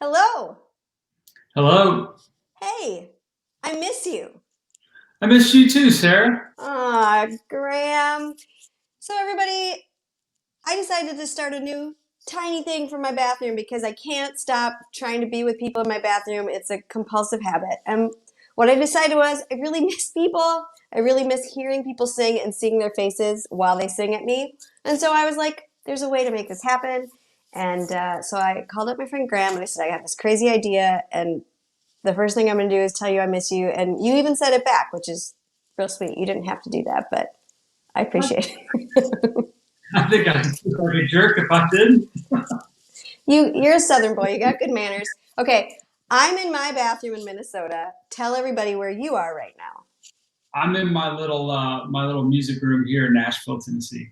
Hello. Hello. Hey, I miss you. I missed you too, Sarah. Graham. So, everybody, I decided to start a new tiny thing for my bathroom because I can't stop trying to be with people in my bathroom. It's a compulsive habit. And what I decided was I really miss people. I really miss hearing people sing and seeing their faces while they sing at me. And so I was like, there's a way to make this happen. And so I called up my friend Graham and I said, I got this crazy idea. And the first thing I'm going to do is tell you I miss you. And you even said it back, which is real sweet. You didn't have to do that, but I appreciate it. I think I'd look like a jerk if I didn't. You're a Southern boy. You got good manners. Okay, I'm in my bathroom in Minnesota. Tell everybody where you are right now. I'm in my little music room here in Nashville, Tennessee.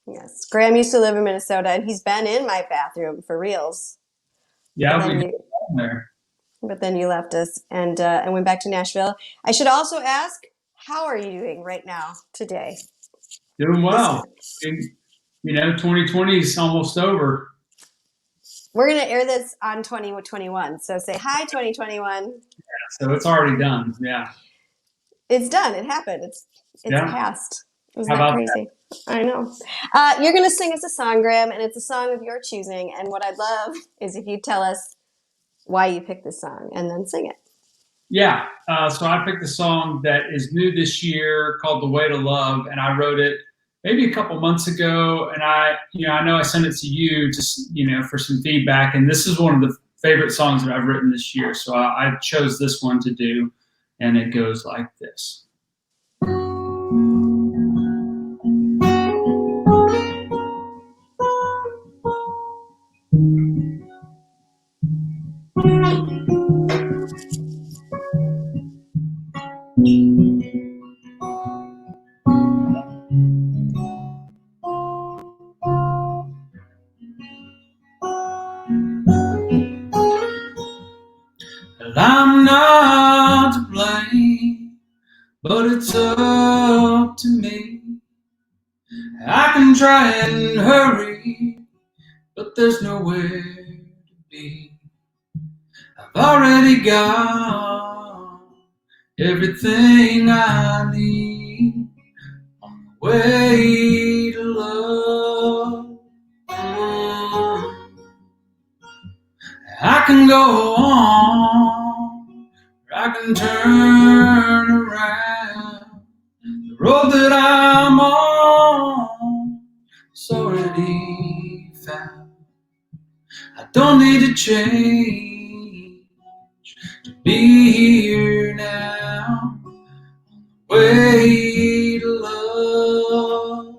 Yes, Graham used to live in Minnesota, and he's been in my bathroom for reals. But Yeah, we then got you, there. but then you left us and went back to Nashville. I should also ask, how are you doing right now today? Doing This well. And, 2020 is almost over. we're gonna air this on 2021. So say hi, 2021. So it's already done. Yeah. It's done. It happened. It's Yeah. past. Isn't How that about that? crazy? I know. You're gonna sing us a song, Graham, and it's a song of your choosing. And what I'd love is if you tell us why you picked this song and then sing it. Yeah. So I picked a song that is new this year called "The Way to Love," and I wrote it maybe a couple months ago. And I know I sent it to you just, for some feedback. And this is one of the favorite songs that I've written this year. So I chose this one to do, and it goes like this. Well, I'm not to blame, but it's up to me. I can try and hurry, but there's nowhere to be. I've already got everything I need on the way to love. I can go on, or I can turn around. The road that I'm on is already found. I don't need to change to be here now, way to love.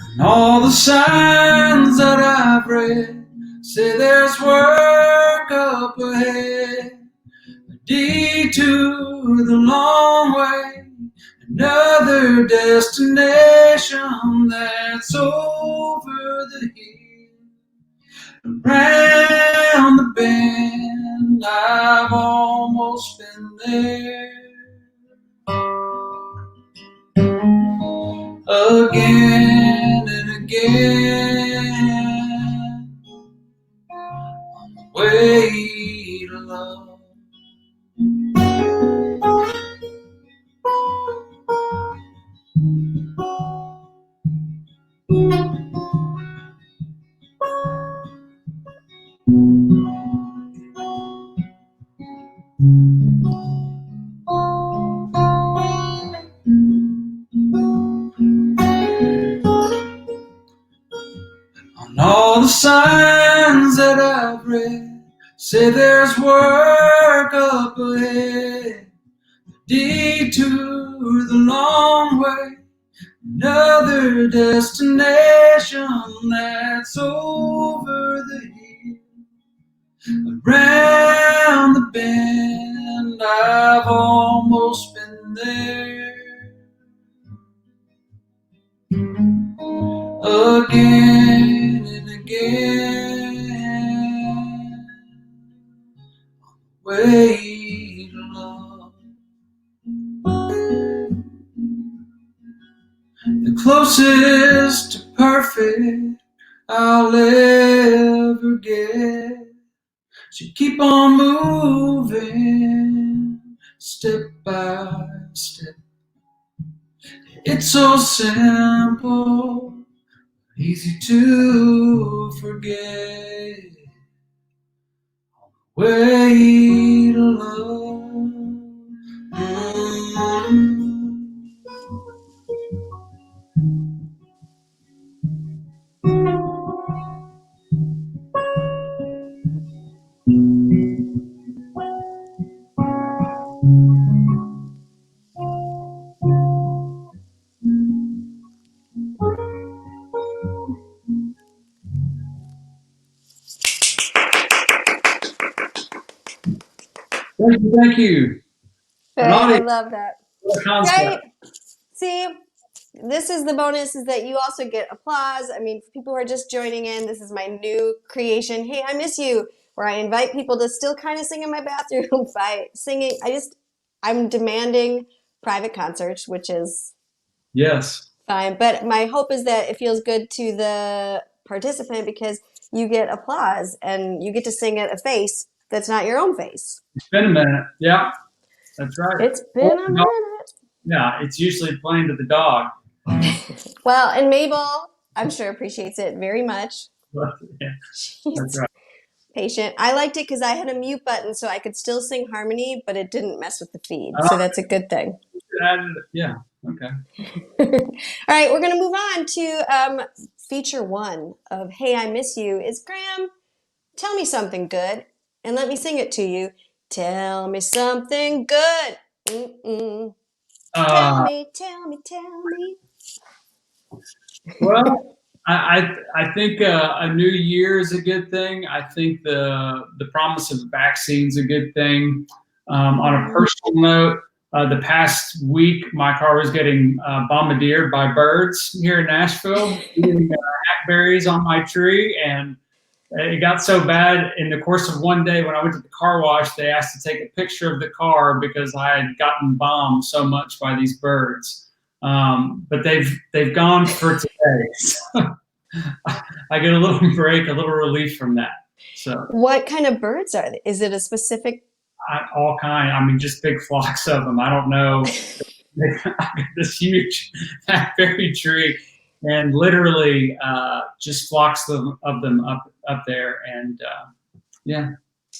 And all the signs that I've read say there's work up ahead, a detour the long way, another destination that's over the hill, around the bend. I've almost been there again and again, on the way to love. On all the signs that I've read say there's work up ahead, detour the long way, another destination that's over the hill, around the bend. I've almost been there again and again, way to love. The closest to perfect I'll ever get. So keep on moving, step by step. It's so simple, easy to forget. Way to love. Thank you, thank you. An I audience, love that. what a Right? concept. See, this is the bonus is that you also get applause. I mean, for people who are just joining in, this is my new creation. Hey, I miss you, where I invite people to still kind of sing in my bathroom by singing. I'm demanding private concerts, which is Yes. fine. But my hope is that it feels good to the participant because you get applause and you get to sing at a face that's not your own face. It's been a minute. Yeah, that's right. It's been a minute. Yeah, it's usually playing to the dog. Well, and Mabel, I'm sure appreciates it very much. Yeah, that's She's right. patient. I liked it because I had a mute button so I could still sing harmony, but it didn't mess with the feed. So that's a good thing. Yeah, okay. All right, we're going to move on to feature one of Hey, I Miss You. Is Graham, tell me something good and let me sing it to you. Tell me something good. Mm-mm. Tell Uh, me, tell me, tell me. well, I think a new year is a good thing. I think the promise of a vaccine is a good thing. On a personal note, the past week my car was getting bombardier by birds here in Nashville, eating hackberries on my tree, and it got so bad in the course of one day when I went to the car wash, they asked to take a picture of the car because I had gotten bombed so much by these birds. But they've gone for today. So I get a little break, a little relief from that. So What kind of birds are they? Is it a specific? all kind. I mean, just big flocks of them. I don't know. I got this huge berry tree, and literally just flocks of them up there, and yeah.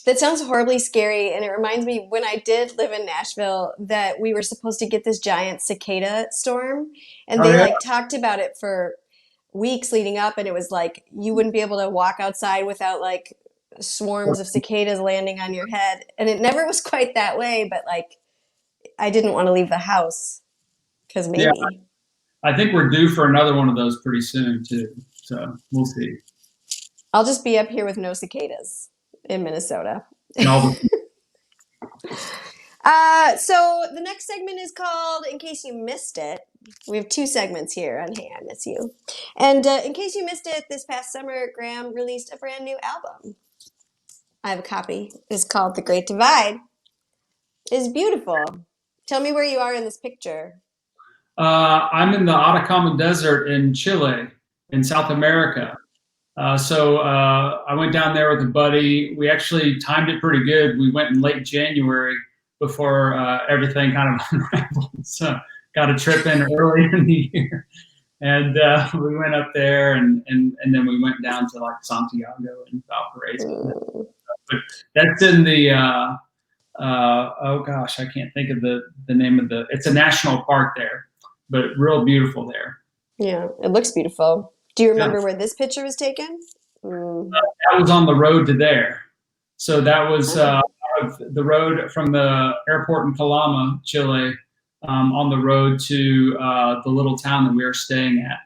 That sounds horribly scary, and it reminds me when I did live in Nashville that we were supposed to get this giant cicada storm, and Oh they yeah. like talked about it for weeks leading up, and it was like you wouldn't be able to walk outside without like swarms of cicadas landing on your head, and it never was quite that way, but like I didn't want to leave the house because Yeah. maybe. I think we're due for another one of those pretty soon too. So we'll see. I'll just be up here with no cicadas in Minnesota. And all the So the next segment is called In Case You Missed It. We have two segments here on Hey, I Miss You. And in case you missed it, this past summer, Graham released a brand new album. I have a copy. It's called The Great Divide. It's beautiful. Tell me where you are in this picture. I'm in the Atacama Desert in Chile, in South America. So I went down there with a buddy. We actually timed it pretty good. We went in late January before everything kind of unraveled. So got a trip in early in the year, and we went up there, and then we went down to like Santiago and Valparaiso. But that's in the oh gosh, I can't think of the name of the. It's a national park there, but real beautiful there. Yeah, it looks beautiful. Do you remember Yeah. where this picture was taken? That was on the road to there. So that was the road from the airport in Calama, Chile, on the road to the little town that we were staying at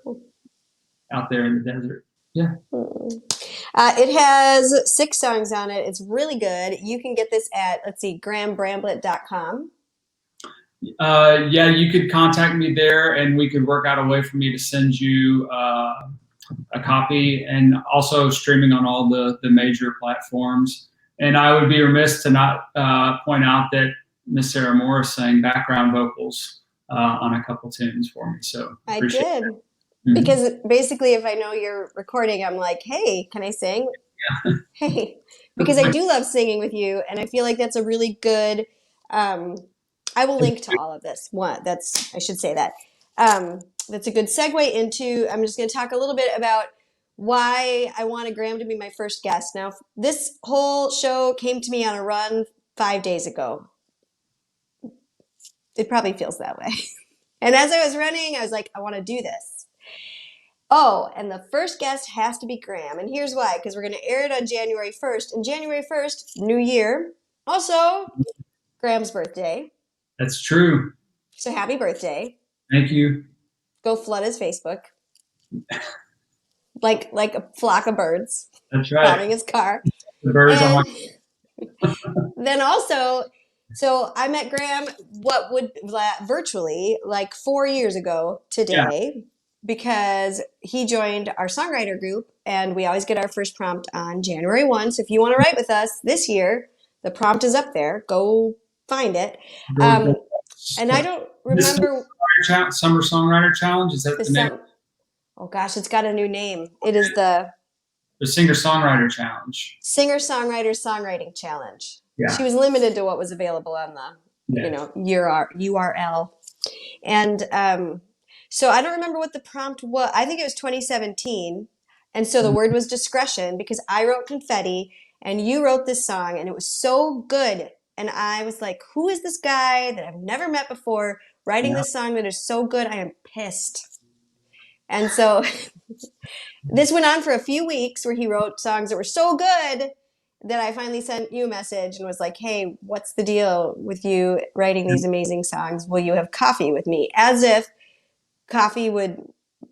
Cool. out there in the desert. Yeah. It has 6 songs on it. It's really good. You can get this at, let's see, grahambramblett.com. Yeah, you could contact me there and we could work out a way for me to send you a copy, and also streaming on all the major platforms. And I would be remiss to not point out that Miss Sarah Morris sang background vocals on a couple tunes for me. So I did. that. Because basically, if I know you're recording, I'm like, hey, can I sing? Hey, because I do love singing with you, and I feel like that's a really good. Um, I will link to all of this. One, that's I should say that. That's a good segue into. I'm just going to talk a little bit about why I wanted Graham to be my first guest. Now, this whole show came to me on a run 5 days ago. It probably feels that way. And as I was running, I was like, I want to do this. Oh, and the first guest has to be Graham. And here's why, because we're going to air it on January 1st. And January 1st, New Year. Also, Graham's birthday. That's true. So happy birthday. Thank you. Go flood his Facebook. Like a flock of birds. That's right. Flooding his car. The birds on my... Then also, so I met Graham, virtually like 4 years ago today. Yeah. Because he joined our songwriter group, and we always get our first prompt on January 1. So if you want to write with us this year, the prompt is up there. Go find it. And I don't remember. Summer Songwriter Challenge? Is that the name? Oh, gosh, it's got a new name. It is the Singer-Songwriter Challenge. Singer-Songwriter Songwriting Challenge. Yeah. She was limited to what was available on the URL. And so I don't remember what the prompt was. I think it was 2017. And so the word was discretion, because I wrote Confetti and you wrote this song, and it was so good. And I was like, who is this guy that I've never met before writing this song that is so good? I am pissed. And so this went on for a few weeks where he wrote songs that were so good that I finally sent you a message and was like, hey, what's the deal with you writing these amazing songs? Will you have coffee with me? As if coffee would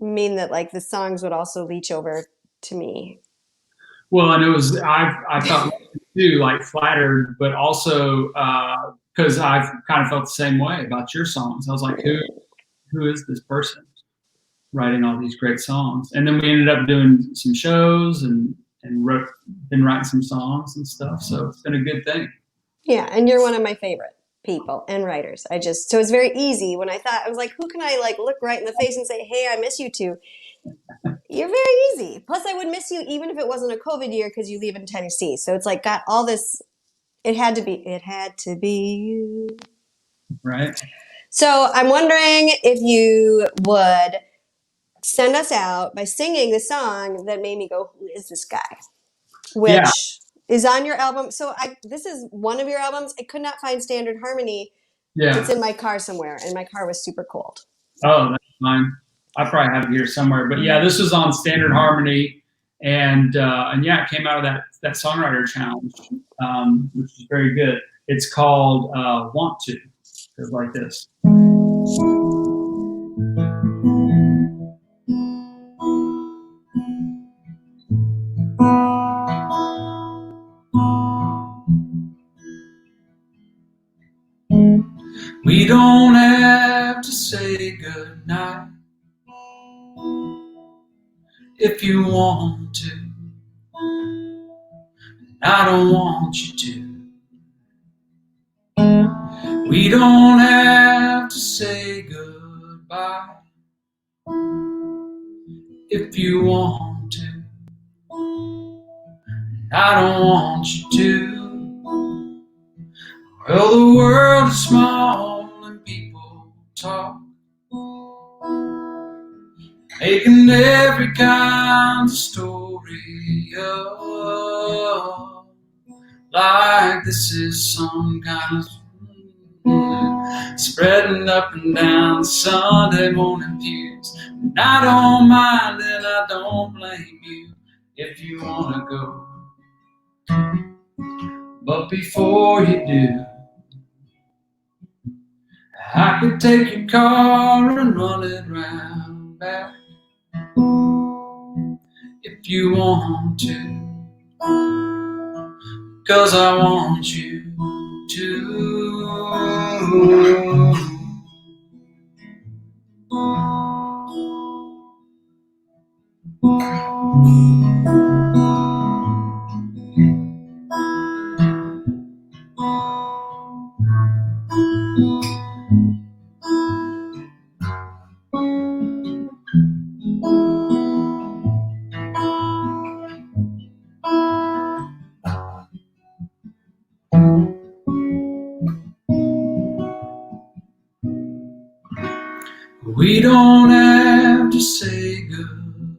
mean that like the songs would also leach over to me. Well, and it was, I felt too, like flattered, but also because I've kind of felt the same way about your songs. I was like, who is this person writing all these great songs? And then we ended up doing some shows and been writing some songs and stuff. So it's been a good thing. Yeah. And you're one of my favorite people and writers. So it's very easy when I was like, who can I like look right in the face and say, hey, I miss you too? You're very easy. Plus I would miss you even if it wasn't a COVID year, because you live in Tennessee. So it's like got all this, it had to be you. Right. So I'm wondering if you would send us out by singing the song that made me go, who is this guy? Which is on your album. So this is one of your albums. I could not find Standard Harmony. Yeah. It's in my car somewhere, and my car was super cold. Oh, that's fine. I probably have it here somewhere. But yeah, this is on Standard Harmony, and yeah, it came out of that songwriter challenge, which is very good. It's called Want To. It's like this. We don't have to say goodnight if you want to. I don't want you to. We don't have to say goodbye if you want to. I don't want you to. Well, the world is small and people talk, making every kind of story up, like this is some kind of spreading up and down the Sunday morning pews. And I don't mind and I don't blame you if you want to go. But before you do, I could take your car and run it round back if you want to, 'cause I want you to. We don't have to say good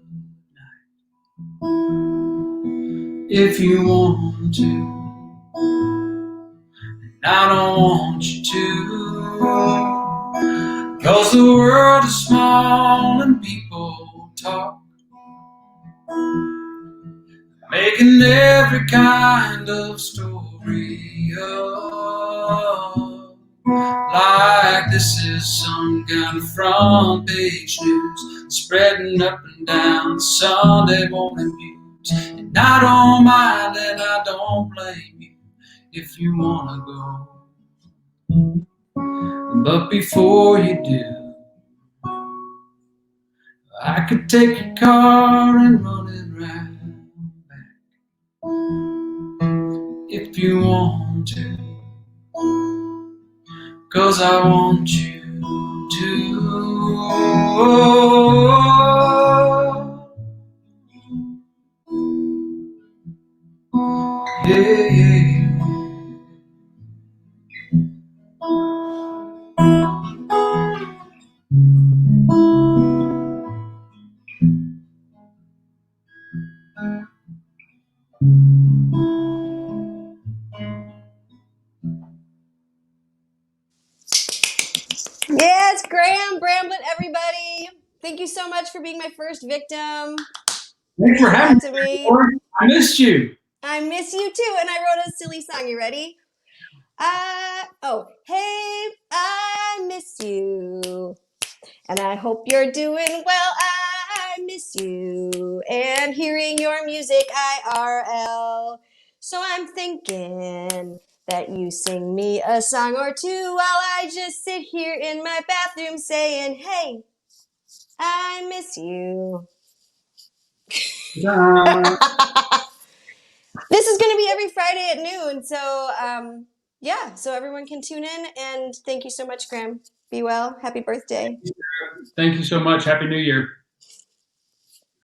if you want to. I don't want you to, 'cause the world is small and people talk, making every kind of story up, like this is some kind of front page news, spreading up and down the Sunday morning news. And I don't mind and I don't blame you if you wanna go. But before you do, I could take your car and run it right back if you want to, 'cause I want you to. Yeah, yeah. Yes, Graham Bramblett, everybody. Thank you so much for being my first victim. Thanks for having To me. me. I missed you. I miss you too. And I wrote a silly song. You ready? Hey, I miss you. And I hope you're doing well. I miss you. And hearing your music, IRL. So I'm thinking that you sing me a song or two while I just sit here in my bathroom saying, hey, I miss you. This is going to be every Friday at noon. So, yeah, so everyone can tune in. And thank you so much, Graham. Be well. Happy birthday. Thank you so much. Happy New Year.